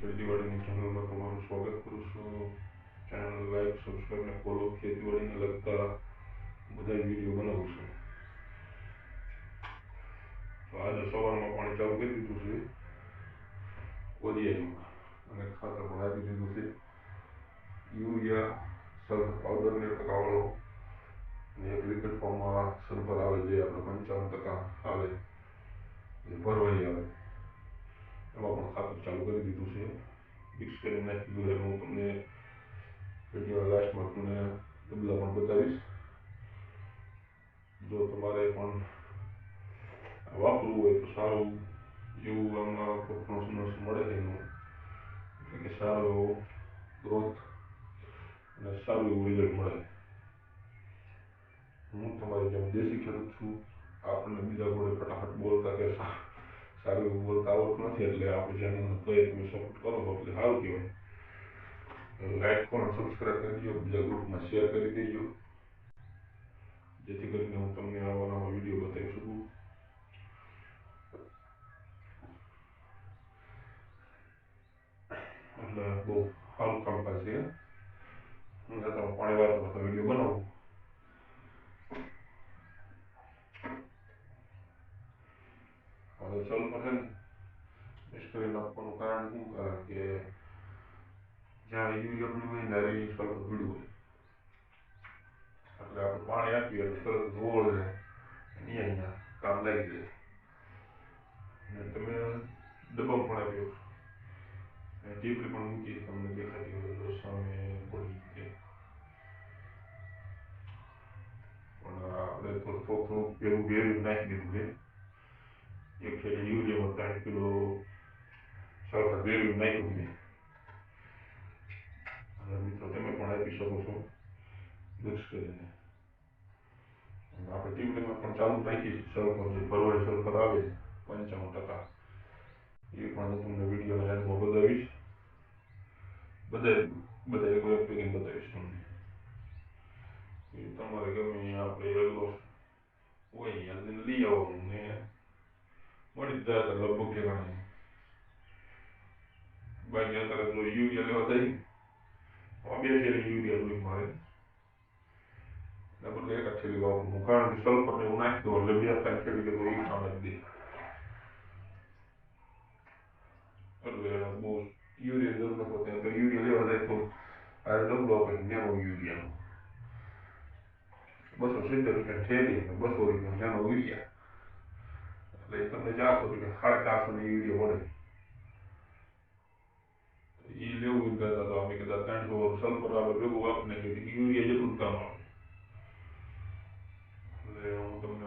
ખેતીવાડીની ચેનલમાં તમારું સ્વાગત કરું છું. ચેનલ લાઈક સબસ્ક્રાઈબ ને ફોલો. ખેતીવાડીને લગતા બધા જ વિડીયો બનાવું છું. તો આજે સવારમાં પાણી ચાલુ કરી દીધું છે ઓરિયારીમાં, અને ખાતર પણ આપી દીધું છે. યુરિયા સલ્ફર પાવડર 1% અને એક લિક્વિડ ફોર્મમાં સલ્ફર આવે, જે આપણે 55% આવે, જે ભરવાઈ આવે, એમાં પણ ખાતર ચાલુ કરી દીધું છે. મિક્સ કરીને નાખી દીધું. એટલે હું તમને વિડીયોના લાસ્ટમાં તમને ડબલા પણ બતાવીશ. જો તમારે પણ વાપરવું હોય તો સારું એવું આમાં પરફોર્મન્સ મળે છે એનું, એટલે કે સારો એવો ગ્રોથ અને સારું એવું રિઝલ્ટ મળે. હું તમારી જેમ દેશી ખેડૂત છું. આપણને બીજા ઘોડે ફટાફટ બોલતા કે સારું એવું બોલતા આવડતું નથી, એટલે આપણી ચેનલને તોય તમે સપોર્ટ કરો છો એટલે સારું કહેવાય. લાઈક કરો અને સબસ્ક્રાઈબ કરી દો, બીજા ગ્રુપમાં શેર કરી દેજો, જેથી કરીને હું તમને આવા નવા વિડીયો બતાવી શકું. એટલે બહુ સારું કામકાજ છે. હું અત્યારે પાણી વાળતા વાળતા વિડીયો બનાવું. હવે સલ્ફર છે ને મિક્સ કરીને નાખવાનું કારણ શું? કારણ કે જ્યાં યુરિયા પીળું હોય ને એ સલ્ફર પીળું હોય, એટલે આપણે પાણી આપીએ એટલે તરત જ ઓગળી જાય, અહીંયા કામ લાગી જાય. અને તમે ડબ્બામાં પણ આપી શકશો. ટીપડી પણ મૂકી તમને દેખાતી હોય તો સામે પડી રીતે. પણ આપણે તો થોડુંક ભેગું વેર્યું નાખી દીધું છે. એક થેલી યુરિયામાં 3 કિલો સલ્ફર વેર્યું નાખ્યું મેં. એટલે મિત્રો તમે પણ આપી શકો છો મિક્સ કરીને. અને આપણે ટીપડીમાં પણ ચાલુ રાખી છે સલ્ફર, જે ભરવાઈ સલ્ફર આવે 55%, એ પણ હું તમને વિડીયોના એન્ડમાં બતાવીશ. બધા એક પેકિંગ બતાવીશ તમને. એ તમારે ગમે અહીંયા આપણે એગ્રો હોય અહીંયા જઈને લઈ આવવાનું ને મળી જ જાય અત્યારે લગભગ ઠેકાણે. બાકી અત્યારે જો યુરિયા લેવા જાય ને, આમાં 2 થેલી યુરિયા જોઈએ મારે, એના બદલે 1 જ થેલી વાપરું છું. કારણ કે સલ્ફર ને એવું નાખી દઉં એટલે 2-3 થેલી જેટલું એ કામ આપી દે. એટલે બહુ યુરિયાની જરૂર નથી હોતી. તો યુરિયા લેવા જાય તો આ ડબલો આપે છે નેનો યુરિયાનો, 270 રૂપિયાની થેલી અને 200 રૂપિયા નેનો યુરિયા, એટલે એ તમને 400 રૂપિયા 450ની યુરિયા પડે. એ લેવું એને કરતા તો આપણે કદાચ 300 વાળું સલ્ફર આપણે ભેગું વાપરી નાખીએ, યુરિયા જેટલું જ કામ આવે. એટલે હું તમને